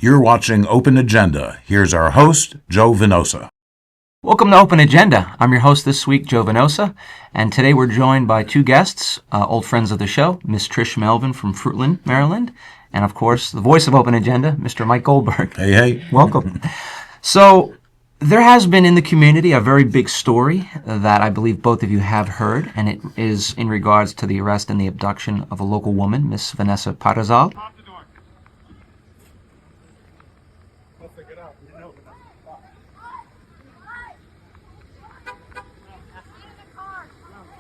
You're watching Open Agenda. Here's our host, Joe Venosa. Welcome to Open Agenda. I'm your host this week, Joe Venosa, and today we're joined by two guests, old friends of the show, Miss Trish Melvin from Fruitland, Maryland, and of course, the voice of Open Agenda, Mr. Mike Goldberg. Hey. Welcome. So, there has been in the community a very big story that I believe both of you have heard, and it is in regards to the arrest and the abduction of a local woman, Miss Vanessa Parazal.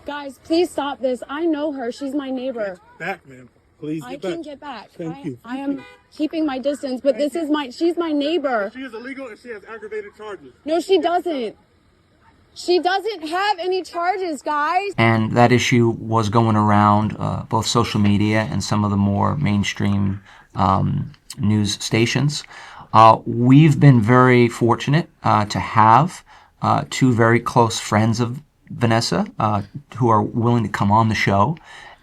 Guys, please stop this. I know her. She's my neighbor. Back, ma'am. Please get I back. can get back. Thank you. I am keeping my distance, but she's my neighbor. She is illegal and she has aggravated charges. No, she doesn't. She doesn't have any charges, guys. And that issue was going around both social media and some of the more mainstream news stations. We've been very fortunate to have two very close friends of Vanessa who are willing to come on the show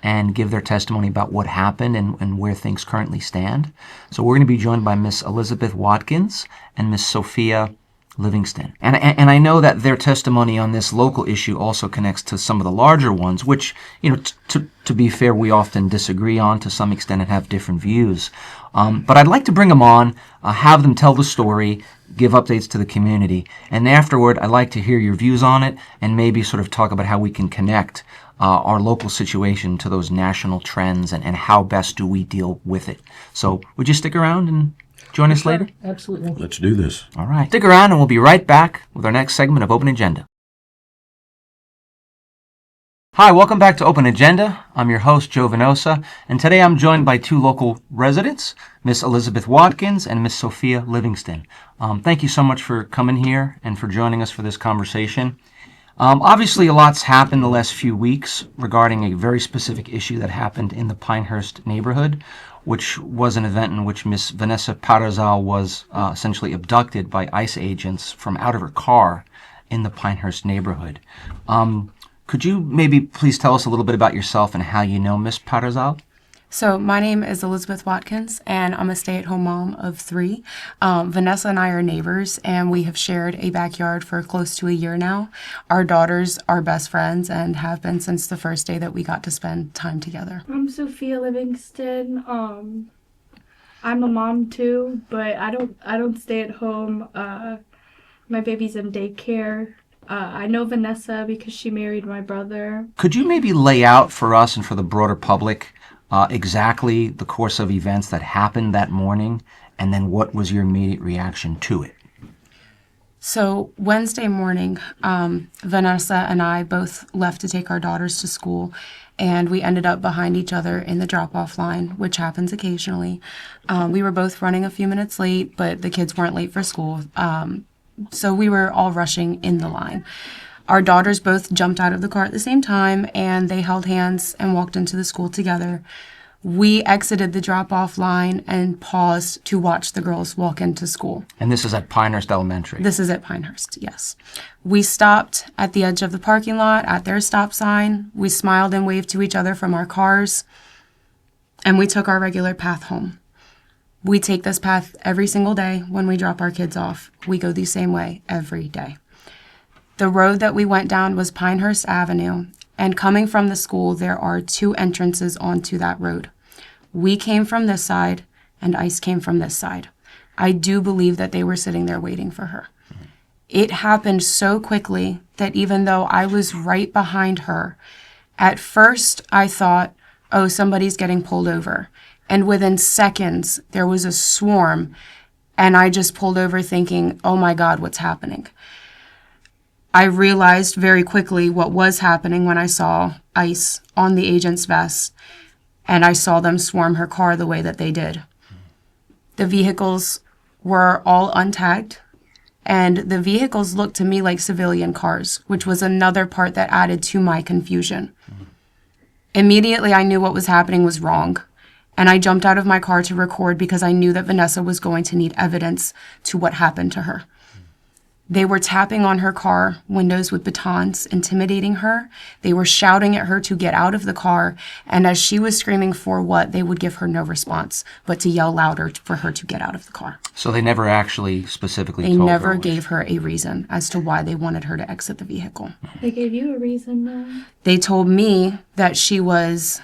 and give their testimony about what happened and where things currently stand. So we're going to be joined by Miss Elizabeth Watkins and Miss Sophia Livingston. And I know that their testimony on this local issue also connects to some of the larger ones, which, to be fair, we often disagree on to some extent and have different views. But I'd like to bring them on, have them tell the story, give updates to the community, and afterward, I'd like to hear your views on it and maybe sort of talk about how we can connect our local situation to those national trends and how best do we deal with it. So would you stick around and join us later? Absolutely. Let's do this. All right. Stick around and we'll be right back with our next segment of Open Agenda. Hi, welcome back to Open Agenda. I'm your host, Joe Venosa, and today I'm joined by two local residents, Miss Elizabeth Watkins and Miss Sophia Livingston. Thank you so much for coming here and for joining us for this conversation. Obviously, a lot's happened the last few weeks regarding a very specific issue that happened in the Pinehurst neighborhood, which was an event in which Miss Vanessa Parazal was essentially abducted by ICE agents from out of her car in the Pinehurst neighborhood. Could you maybe please tell us a little bit about yourself and how you know Miss Parazal? So my name is Elizabeth Watkins, and I'm a stay-at-home mom of 3. Vanessa and I are neighbors, and we have shared a backyard for close to a year now. Our daughters are best friends and have been since the first day that we got to spend time together. I'm Sophia Livingston. I'm a mom too, but I don't stay at home. My baby's in daycare. I know Vanessa because she married my brother. Could you maybe lay out for us and for the broader public exactly the course of events that happened that morning, and then what was your immediate reaction to it? So Wednesday morning, Vanessa and I both left to take our daughters to school, and we ended up behind each other in the drop-off line, which happens occasionally. We were both running a few minutes late, but the kids weren't late for school. So we were all rushing in the line. Our daughters both jumped out of the car at the same time, and they held hands and walked into the school together. We exited the drop-off line and paused to watch the girls walk into school. And this is at Pinehurst Elementary? This is at Pinehurst, yes. We stopped at the edge of the parking lot at their stop sign. We smiled and waved to each other from our cars, and we took our regular path home. We take this path every single day when we drop our kids off. We go the same way every day. The road that we went down was Pinehurst Avenue, and coming from the school, there are 2 entrances onto that road. We came from this side, and ICE came from this side. I do believe that they were sitting there waiting for her. It happened so quickly that even though I was right behind her, at first I thought, oh, somebody's getting pulled over. And within seconds, there was a swarm, and I just pulled over thinking, oh my God, what's happening? I realized very quickly what was happening when I saw ICE on the agent's vest, and I saw them swarm her car the way that they did. The vehicles were all untagged, and the vehicles looked to me like civilian cars, which was another part that added to my confusion. Immediately, I knew what was happening was wrong. And I jumped out of my car to record because I knew that Vanessa was going to need evidence to what happened to her. They were tapping on her car windows with batons, intimidating her. They were shouting at her to get out of the car. And as she was screaming for what, they would give her no response, but to yell louder for her to get out of the car. So they never actually specifically They told never her gave her a reason as to why they wanted her to exit the vehicle. They gave you a reason, though. They told me that she was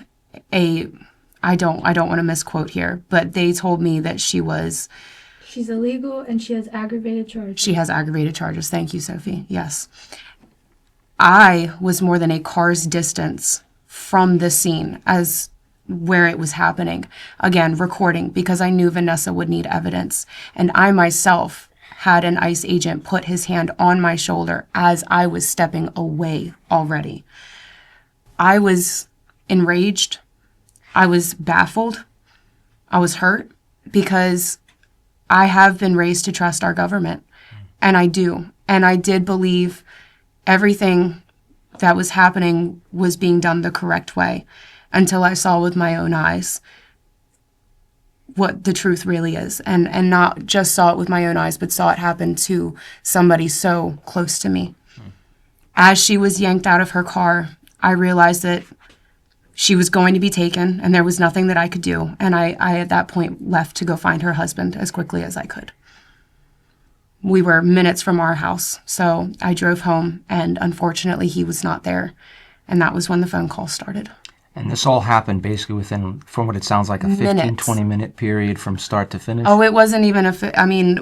I don't want to misquote here, but they told me that She's illegal and she has aggravated charges. she has aggravated charges. Thank you, Sophie. Yes. I was more than a car's distance from the scene as where it was happening. Again, recording because I knew Vanessa would need evidence. And I myself had an ICE agent put his hand on my shoulder as I was stepping away already. I was enraged. I was baffled. I was hurt because I have been raised to trust our government, and I do. And I did believe everything that was happening was being done the correct way until I saw with my own eyes what the truth really is. And not just saw it with my own eyes, but saw it happen to somebody so close to me. As she was yanked out of her car, I realized that she was going to be taken, and there was nothing that I could do. And I at that point, left to go find her husband as quickly as I could. We were minutes from our house, so I drove home, and unfortunately, he was not there. And that was when the phone call started. And this all happened basically within, from what it sounds like, a 15, Minutes. 20-minute period from start to finish? Oh, it wasn't even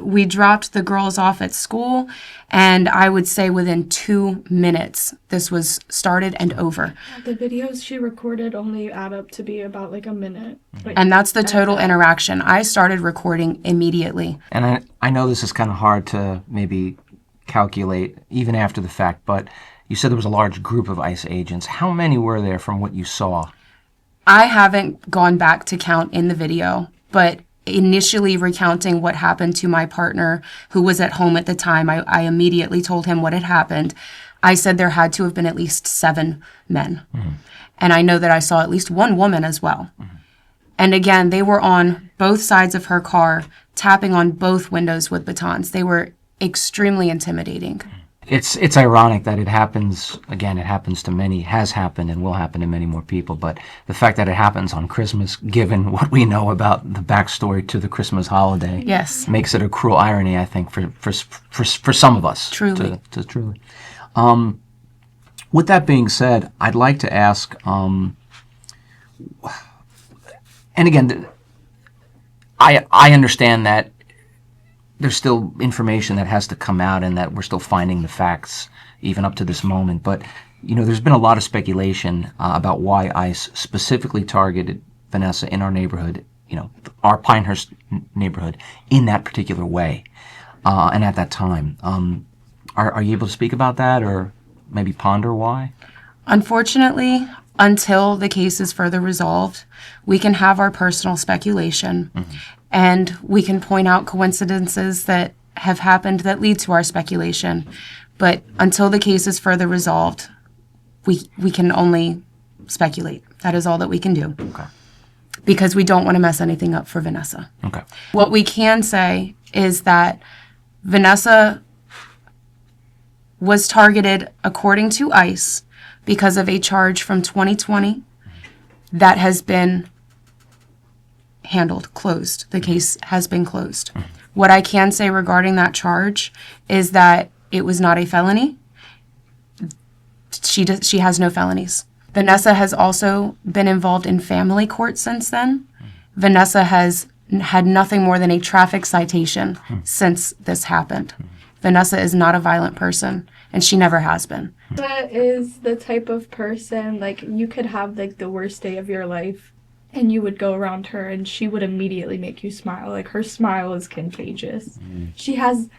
we dropped the girls off at school, and I would say within 2 minutes, this was started and over. The videos she recorded only add up to be about like a minute. Like, And that's the total interaction. I started recording immediately. And I know this is kind of hard to maybe calculate even after the fact, but you said there was a large group of ICE agents. How many were there from what you saw? I haven't gone back to count in the video, but initially recounting what happened to my partner who was at home at the time, I immediately told him what had happened. I said there had to have been at least 7 men. Mm-hmm. And I know that I saw at least 1 woman as well. Mm-hmm. And again, they were on both sides of her car, tapping on both windows with batons. They were extremely intimidating. It's ironic that it happens, again, it happens to many, has happened and will happen to many more people, but the fact that it happens on Christmas, given what we know about the backstory to the Christmas holiday, yes, makes it a cruel irony, I think, for some of us. Truly. Truly. With that being said, I'd like to ask, and again, I understand that there's still information that has to come out and that we're still finding the facts even up to this moment. But, there's been a lot of speculation about why ICE specifically targeted Vanessa in our neighborhood, our Pinehurst neighborhood, in that particular way and at that time. Are you able to speak about that or maybe ponder why? Unfortunately, until the case is further resolved, we can have our personal speculation. Mm-hmm. And we can point out coincidences that have happened that lead to our speculation. But until the case is further resolved, we can only speculate. That is all that we can do. Okay. Because we don't want to mess anything up for Vanessa. Okay. What we can say is that Vanessa was targeted, according to ICE, because of a charge from 2020 that has been handled, closed. The case has been closed. What I can say regarding that charge is that it was not a felony. She has no felonies. Vanessa has also been involved in family court since then. Vanessa has had nothing more than a traffic citation since this happened. Vanessa is not a violent person, and she never has been. That is the type of person, like, you could have, like, the worst day of your life, and you would go around her and she would immediately make you smile. Like, her smile is contagious. She has,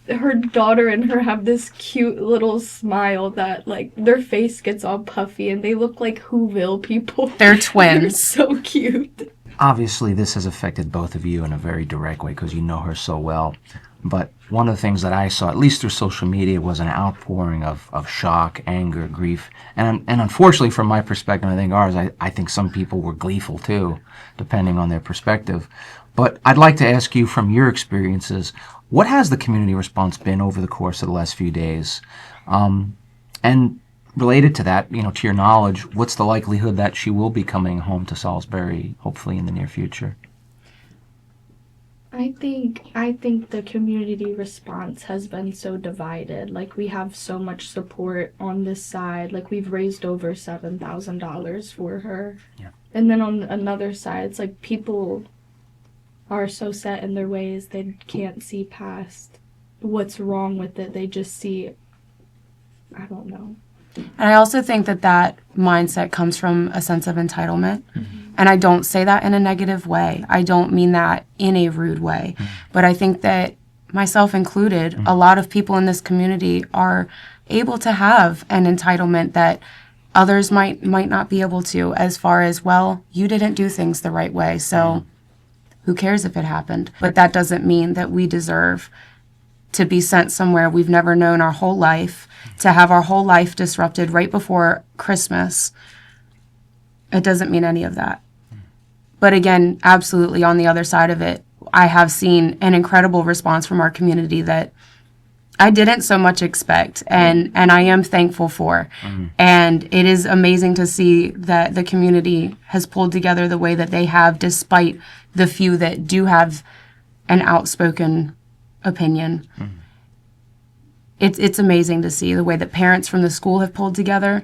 her daughter and her have this cute little smile that, like, their face gets all puffy and they look like Whoville people. They're twins. They're so cute. Obviously, this has affected both of you in a very direct way because you know her so well. But one of the things that I saw, at least through social media, was an outpouring of shock, anger, grief. And unfortunately, from my perspective, I think ours, I think some people were gleeful too, depending on their perspective. But I'd like to ask you, from your experiences, what has the community response been over the course of the last few days? And related to that, to your knowledge, what's the likelihood that she will be coming home to Salisbury, hopefully in the near future? I think the community response has been so divided. Like, we have so much support on this side. Like, we've raised over $7,000 for her. Yeah. And then on another side, it's like people are so set in their ways they can't see past what's wrong with it. They just see, I don't know. And I also think that mindset comes from a sense of entitlement. Mm-hmm. And I don't say that in a negative way. I don't mean that in a rude way. Mm-hmm. But I think that, myself included, a lot of people in this community are able to have an entitlement that others might not be able to, as far as, well, you didn't do things the right way, so who cares if it happened? But that doesn't mean that we deserve to be sent somewhere we've never known our whole life, to have our whole life disrupted right before Christmas. It doesn't mean any of that. But again, absolutely, on the other side of it, I have seen an incredible response from our community that I didn't so much expect, and I am thankful for. Mm-hmm. And it is amazing to see that the community has pulled together the way that they have, despite the few that do have an outspoken opinion. Mm-hmm. It's amazing to see the way that parents from the school have pulled together,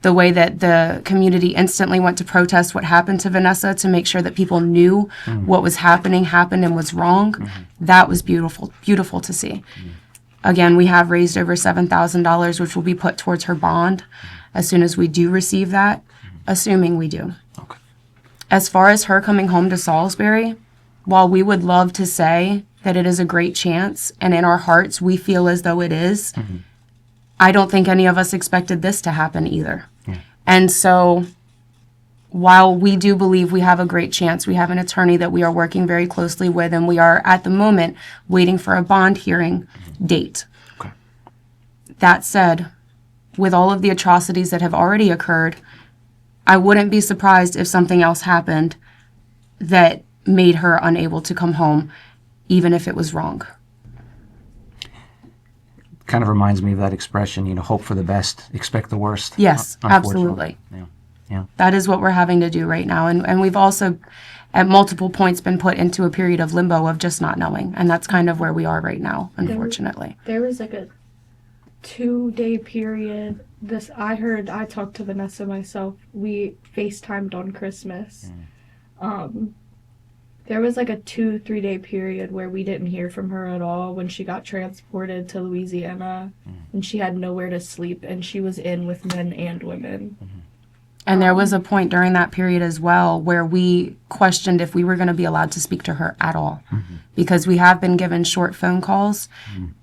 the way that the community instantly went to protest what happened to Vanessa to make sure that people knew what was happened and was wrong. That was beautiful, beautiful to see. Again, we have raised over $7,000, which will be put towards her bond as soon as we do receive that, assuming we do. Okay. As far as her coming home to Salisbury, while we would love to say that it is a great chance, and in our hearts we feel as though it is, I don't think any of us expected this to happen either. Yeah. And so while we do believe we have a great chance, we have an attorney that we are working very closely with, and we are at the moment waiting for a bond hearing date. Okay. That said, with all of the atrocities that have already occurred, I wouldn't be surprised if something else happened that made her unable to come home, even if it was wrong. Kind of reminds me of that expression, hope for the best, expect the worst. Yes, absolutely. Yeah. That is what we're having to do right now. And we've also, at multiple points, been put into a period of limbo of just not knowing. And that's kind of where we are right now, unfortunately. There was like a 2-day period. I talked to Vanessa myself. We FaceTimed on Christmas. There was like a 2-3 day period where we didn't hear from her at all when she got transported to Louisiana, and she had nowhere to sleep, and she was in with men and women. And there was a point during that period as well where we questioned if we were going to be allowed to speak to her at all, because we have been given short phone calls,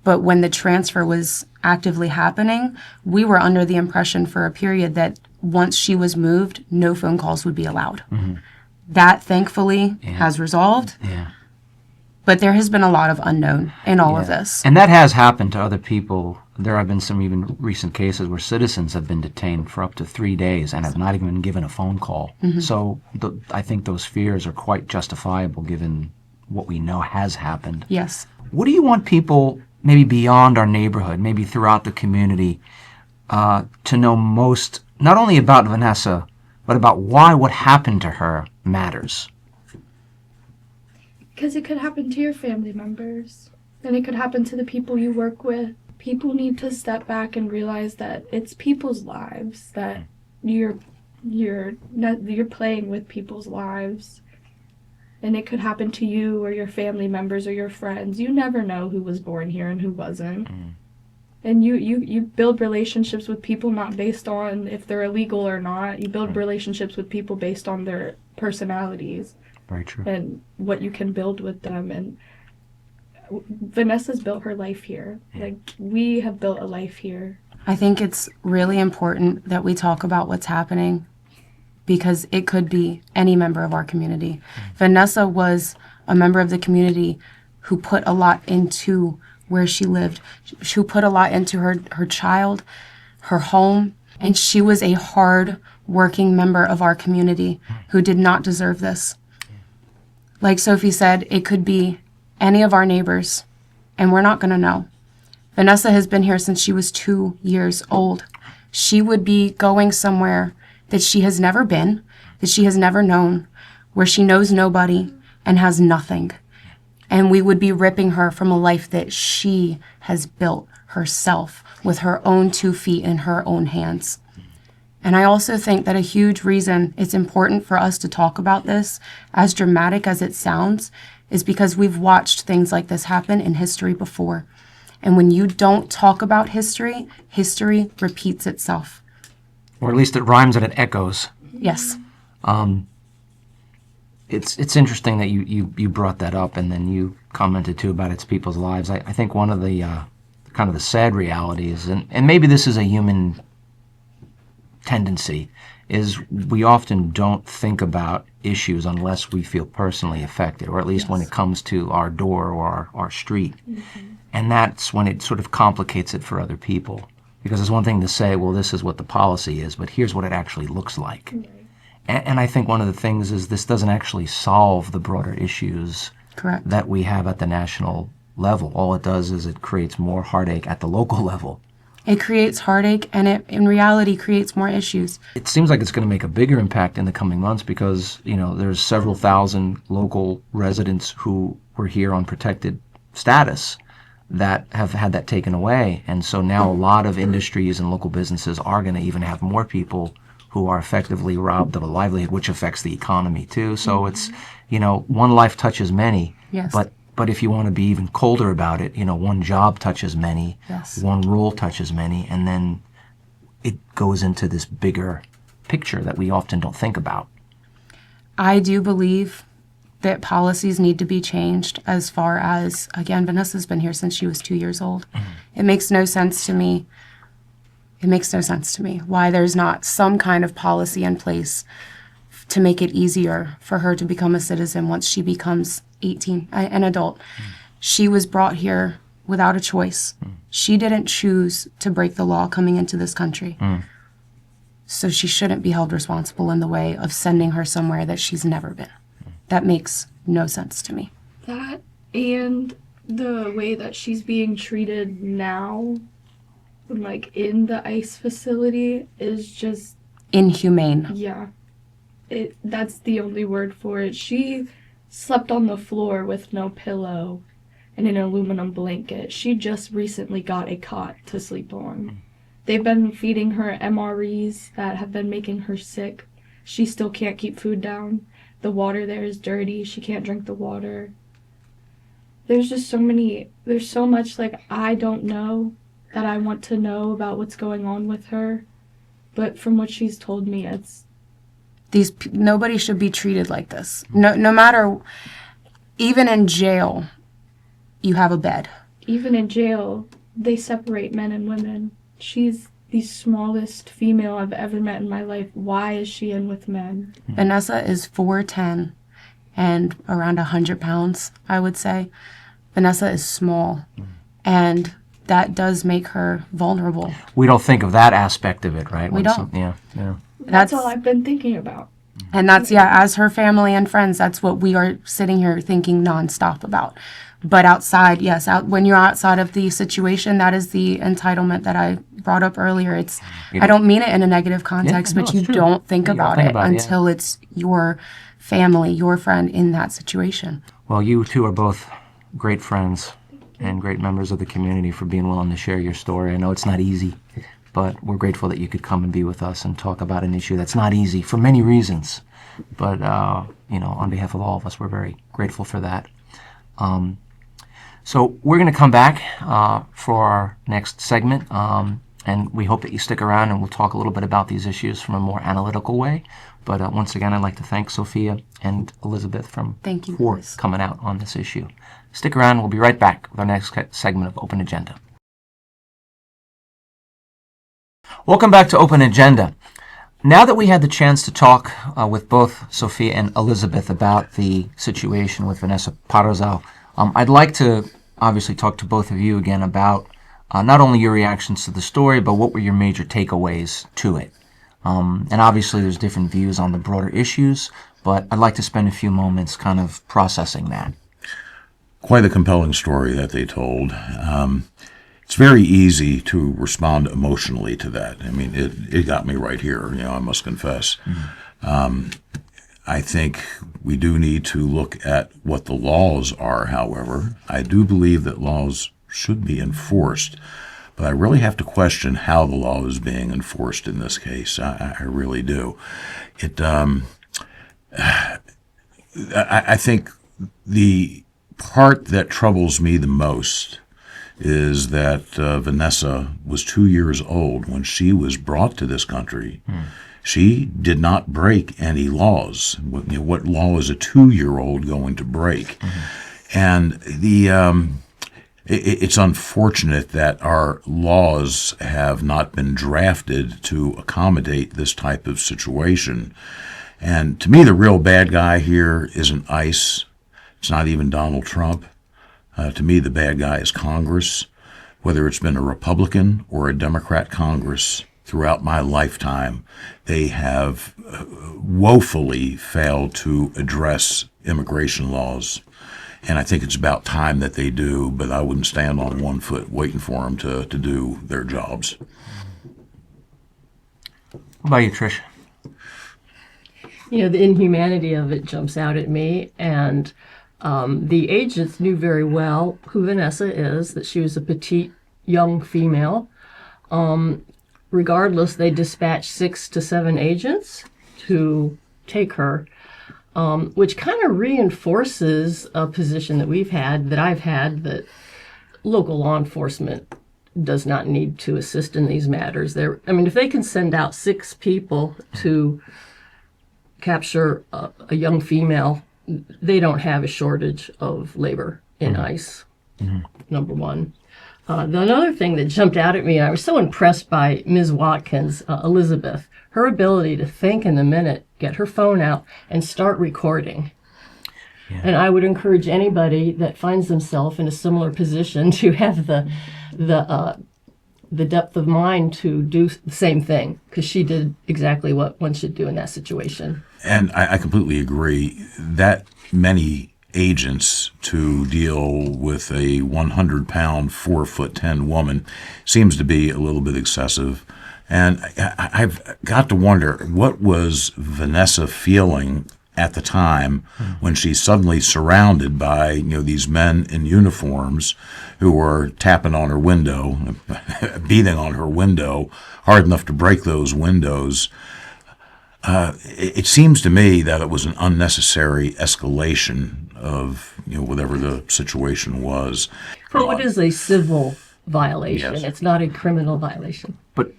but when the transfer was actively happening, we were under the impression for a period that once she was moved, no phone calls would be allowed. That, thankfully, has resolved. Yeah. But there has been a lot of unknown in all of this. And that has happened to other people. There have been some even recent cases where citizens have been detained for up to 3 days and have not even been given a phone call. So I think those fears are quite justifiable given what we know has happened. Yes. What do you want people, maybe beyond our neighborhood, maybe throughout the community, to know most, not only about Vanessa, but about why what happened to her matters? Because it could happen to your family members, and it could happen to the people you work with. People need to step back and realize that it's people's lives, that you're playing with people's lives, and it could happen to you or your family members or your friends. You never know who was born here and who wasn't. And you build relationships with people not based on if they're illegal or not. You build relationships with people based on their personalities. Very true. And what you can build with them. And Vanessa's built her life here. Like, we have built a life here. I think it's really important that we talk about what's happening, because it could be any member of our community. Vanessa was a member of the community who put a lot into where she lived, who put a lot into her child, her home, and she was a hard working member of our community who did not deserve this. Like Sophie said, it could be any of our neighbors, and we're not going to know. Vanessa has been here since she was 2 years old. She would be going somewhere that she has never been, that she has never known, where she knows nobody and has nothing. And we would be ripping her from a life that she has built herself with her own 2 feet in her own hands. And I also think that a huge reason it's important for us to talk about this, as dramatic as it sounds, is because we've watched things like this happen in history before. And when you don't talk about history, history repeats itself. Or at least it rhymes and it echoes. Yes. It's interesting that you brought that up, and then you commented too about it's people's lives. I think one of the kind of the sad realities, and maybe this is a human tendency, is we often don't think about issues unless we feel personally affected, or at least when it comes to our door or our street. And that's when it sort of complicates it for other people. Because it's one thing to say, well, this is what the policy is, but here's what it actually looks like. And I think one of the things is this doesn't actually solve the broader issues Correct. that we have at the national level. All it does is it creates more heartache at the local level. It creates heartache, and it, in reality, creates more issues. It seems like it's going to make a bigger impact in the coming months because, there's several thousand local residents who were here on protected status that have had that taken away. And so now a lot of industries and local businesses are going to even have more people who are effectively robbed of a livelihood, which affects the economy too. So it's, one life touches many. Yes. But if you want to be even colder about it, one job touches many, Yes. one role touches many, and then it goes into this bigger picture that we often don't think about. I do believe that policies need to be changed as far as, again, Vanessa's been here since she was 2 years old. It makes no sense to me. It makes no sense to me why there's not some kind of policy in place to make it easier for her to become a citizen once she becomes 18, an adult. She was brought here without a choice. She didn't choose to break the law coming into this country. So she shouldn't be held responsible in the way of sending her somewhere that she's never been. That makes no sense to me. That and the way that she's being treated now, like in the ICE facility, is just Inhumane. yeah. That's the only word for it. She slept on the floor with no pillow and an aluminum blanket. She just recently got a cot to sleep on. They've been feeding her MREs that have been making her sick. She still can't keep food down. The water there is dirty. She can't drink the water. There's so much I don't know that I want to know about what's going on with her. But from what she's told me, Nobody should be treated like this. No matter, even in jail, you have a bed. even in jail, they separate men and women. She's the smallest female I've ever met in my life. Why is she in with men? Vanessa is 4'10" and around 100 pounds, I would say. Vanessa is small, and that does make her vulnerable. We don't think of that aspect of it, right? We don't. Yeah. That's all I've been thinking about. And that's, as her family and friends, that's what we are sitting here thinking nonstop about. But outside, yes, when you're outside of the situation, that is the entitlement that I brought up earlier. I don't mean it in a negative context, no, but it's you true. don't think You don't about think it about it, until it's your family, your friend in that situation. Well, you two are both great friends and great members of the community for being willing to share your story. I know it's not easy, but we're grateful that you could come and be with us and talk about an issue that's not easy for many reasons. But, on behalf of all of us, we're very grateful for that. So we're going to come back for our next segment, and we hope that you stick around and we'll talk a little bit about these issues from a more analytical way. But once again, I'd like to thank Sophia and Elizabeth Thank you, for Chris. coming out on this issue. Stick around. We'll be right back with our next segment of Open Agenda. Welcome back to Open Agenda. Now that we had the chance to talk with both Sophia and Elizabeth about the situation with Vanessa Parozal, I'd like to obviously talk to both of you again about not only your reactions to the story, but what were your major takeaways to it. And obviously there's different views on the broader issues, but I'd like to spend a few moments kind of processing that. Quite a compelling story that they told. It's very easy to respond emotionally to that. I mean, it got me right here, I must confess. I think we do need to look at what the laws are, however. I do believe that laws should be enforced, but I really have to question how the law is being enforced in this case. I really do. I think the part that troubles me the most is that Vanessa was 2 years old when she was brought to this country. She did not break any laws. What law is a 2-year-old going to break? And it's unfortunate that our laws have not been drafted to accommodate this type of situation. And to me, the real bad guy here isn't ICE. It's not even Donald Trump. To me, the bad guy is Congress. Whether it's been a Republican or a Democrat Congress throughout my lifetime, they have woefully failed to address immigration laws. And I think it's about time that they do, but I wouldn't stand on one foot waiting for them to do their jobs. What about you, Trish? The inhumanity of it jumps out at me, and the agents knew very well who Vanessa is, that she was a petite young female. Regardless, they dispatched 6 to 7 agents to take her, which kind of reinforces a position that I've had, that local law enforcement does not need to assist in these matters. If they can send out 6 people to capture a young female, they don't have a shortage of labor in ICE, number one. Another thing that jumped out at me, and I was so impressed by Ms. Watkins, Elizabeth, her ability to think in a minute, get her phone out, and start recording. Yeah. And I would encourage anybody that finds themselves in a similar position to have the depth of mind to do the same thing, because she did exactly what one should do in that situation. And I completely agree. That many agents to deal with a 100-pound, 4'10" woman seems to be a little bit excessive. And I've got to wonder, what was Vanessa feeling at the time when she's suddenly surrounded by these men in uniforms who are tapping on her window, beating on her window hard enough to break those windows. It seems to me that it was an unnecessary escalation of whatever the situation was. For what is a civil violation? Yes. It's not a criminal violation. But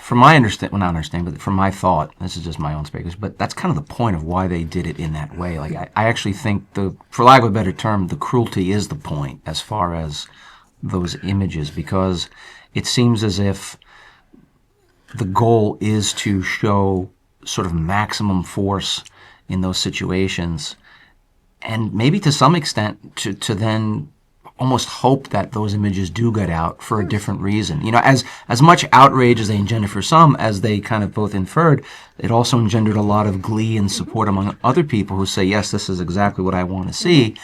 from my from my thought, this is just my own speakers, but that's kind of the point of why they did it in that way. Like, I actually think for lack of a better term, the cruelty is the point as far as those images, because it seems as if the goal is to show sort of maximum force in those situations, and maybe to some extent to then almost hope that those images do get out for a different reason. As much outrage as they engendered for some, as they kind of both inferred, it also engendered a lot of glee and support among other people who say, yes, this is exactly what I want to see.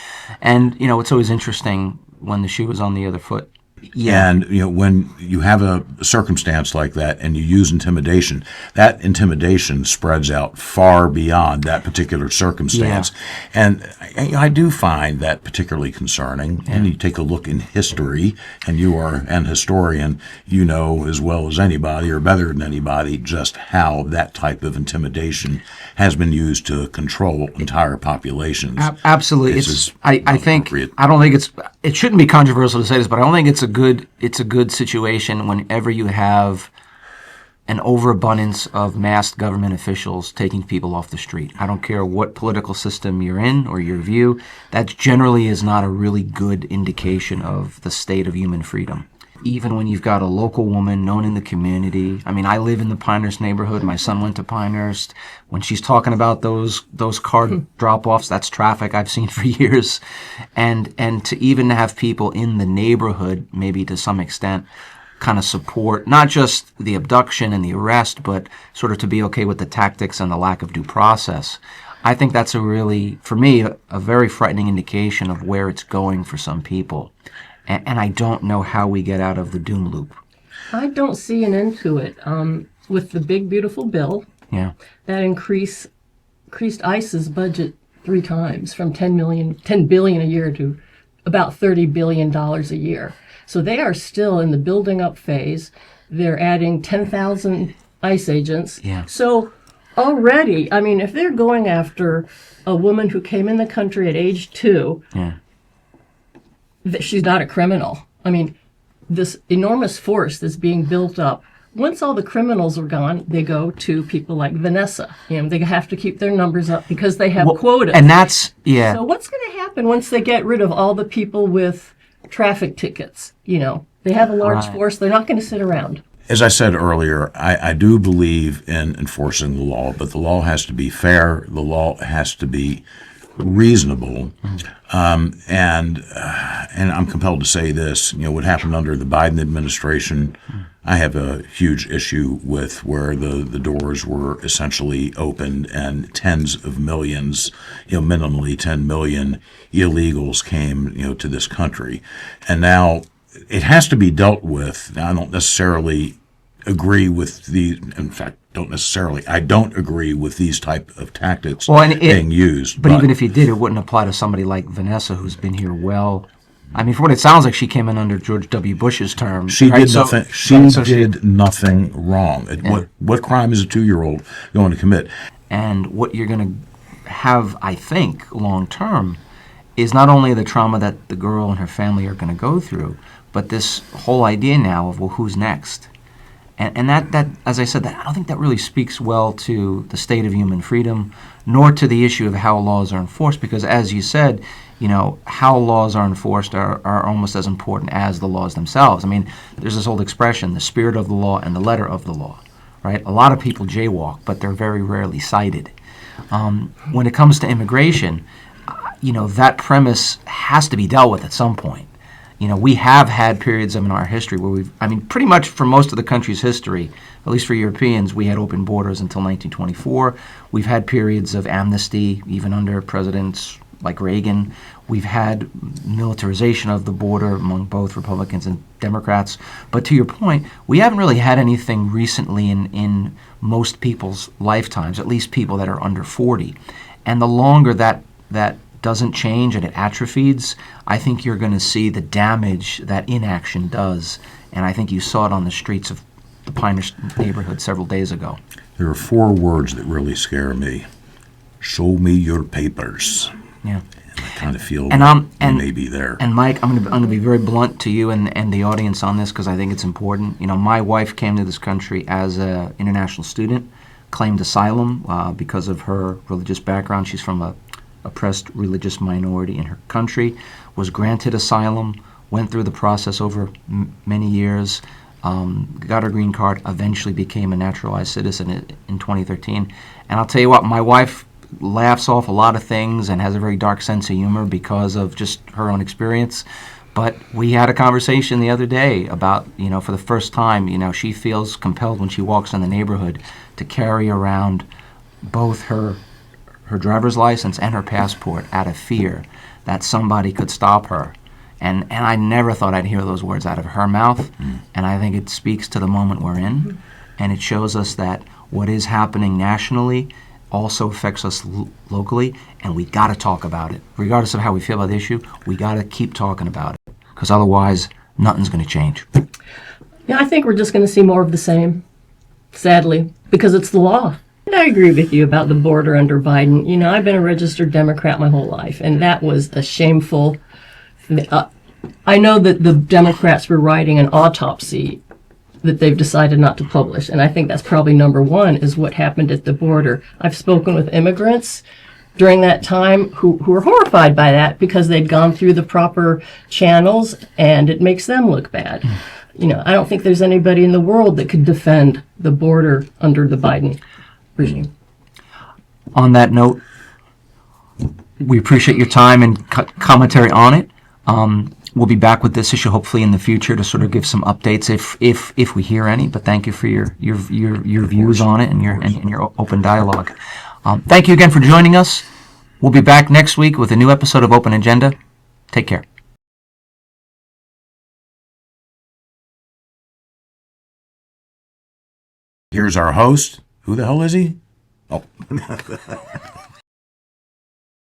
And, it's always interesting when the shoe is on the other foot. Yeah. And when you have a circumstance like that and you use intimidation, that intimidation spreads out far beyond that particular circumstance. Yeah. And I do find that particularly concerning. Yeah. And you take a look in history, and you are an historian, as well as anybody, or better than anybody, just how that type of intimidation has been used to control entire populations. Absolutely. It shouldn't be controversial to say this, but I don't think it's a good situation whenever you have an overabundance of masked government officials taking people off the street. I don't care what political system you're in or your view. That generally is not a really good indication of the state of human freedom. Even when you've got a local woman known in the community. I mean, I live in the Pinehurst neighborhood. My son went to Pinehurst. When she's talking about those car drop-offs, that's traffic I've seen for years. And to even have people in the neighborhood, maybe to some extent, kind of support not just the abduction and the arrest, but sort of to be okay with the tactics and the lack of due process. I think that's a really, for me, a very frightening indication of where it's going for some people. And I don't know how we get out of the doom loop. I don't see an end to it. With the big, beautiful bill, Yeah. that increased ICE's budget 3 times, from $10 billion a year to about $30 billion a year. So they are still in the building up phase. They're adding 10,000 ICE agents. Yeah. So already, I mean, if they're going after a woman who came in the country at age 2, Yeah. that she's not a criminal. I mean, this enormous force that's being built up, once all the criminals are gone, they go to people like Vanessa. You know, they have to keep their numbers up because they have quotas. And that's, yeah. So what's going to happen once they get rid of all the people with traffic tickets? You know, they have a large Right. force. They're not going to sit around. As I said earlier, I do believe in enforcing the law, but the law has to be fair. The law has to be reasonable. And I'm compelled to say this, what happened under the Biden administration, I have a huge issue with where the doors were essentially opened and tens of millions, minimally 10 million illegals came, to this country. And now it has to be dealt with. Now, I don't necessarily agree with I don't agree with these type of tactics being used. But even if you did, it wouldn't apply to somebody like Vanessa, who's been here I mean, for what it sounds like, she came in under George W. Bush's term. She right? did nothing. Did nothing wrong. What crime is a 2-year-old going to commit? And what you're going to have, I think, long term, is not only the trauma that the girl and her family are going to go through, but this whole idea now of, well, who's next? And that, as I said, I don't think that really speaks well to the state of human freedom, nor to the issue of how laws are enforced, because as you said, how laws are enforced are almost as important as the laws themselves. I mean, there's this old expression, the spirit of the law and the letter of the law, right? A lot of people jaywalk, but they're very rarely cited. When it comes to immigration, that premise has to be dealt with at some point. We have had periods in our history where pretty much for most of the country's history, at least for Europeans, we had open borders until 1924. We've had periods of amnesty, even under presidents like Reagan. We've had militarization of the border among both Republicans and Democrats. But to your point, we haven't really had anything recently in most people's lifetimes, at least people that are under 40. And the longer that doesn't change and it atrophies, I think you're going to see the damage that inaction does. And I think you saw it on the streets of the Pinehurst neighborhood several days ago. There are 4 words that really scare me. Show me your papers. Yeah. And I kind of feel you may be there. And Mike, I'm going to be very blunt to you and the audience on this because I think it's important. My wife came to this country as an international student, claimed asylum because of her religious background. She's from a oppressed religious minority in her country, was granted asylum, went through the process over many years, got her green card, eventually became a naturalized citizen in 2013. And I'll tell you what, my wife laughs off a lot of things and has a very dark sense of humor because of just her own experience. But we had a conversation the other day about, for the first time, she feels compelled when she walks in the neighborhood to carry around both her driver's license and her passport out of fear that somebody could stop her. And I never thought I'd hear those words out of her mouth. And I think it speaks to the moment we're in. And it shows us that what is happening nationally also affects us locally. And we got to talk about it. Regardless of how we feel about the issue, we got to keep talking about it. Because otherwise, nothing's going to change. Yeah, I think we're just going to see more of the same, sadly, because it's the law. And I agree with you about the border under Biden. I've been a registered Democrat my whole life, and that was a shameful. I know that the Democrats were writing an autopsy that they've decided not to publish, and I think that's probably number one, is what happened at the border. I've spoken with immigrants during that time who were horrified by that because they'd gone through the proper channels, and it makes them look bad. I don't think there's anybody in the world that could defend the border under the Biden regime. On that note, we appreciate your time and commentary on it. We'll be back with this issue hopefully in the future to sort of give some updates if we hear any. But thank you for your views on it and your open dialogue. Thank you again for joining us. We'll be back next week with a new episode of Open Agenda. Take care. Here's our host. Who the hell is he? Oh.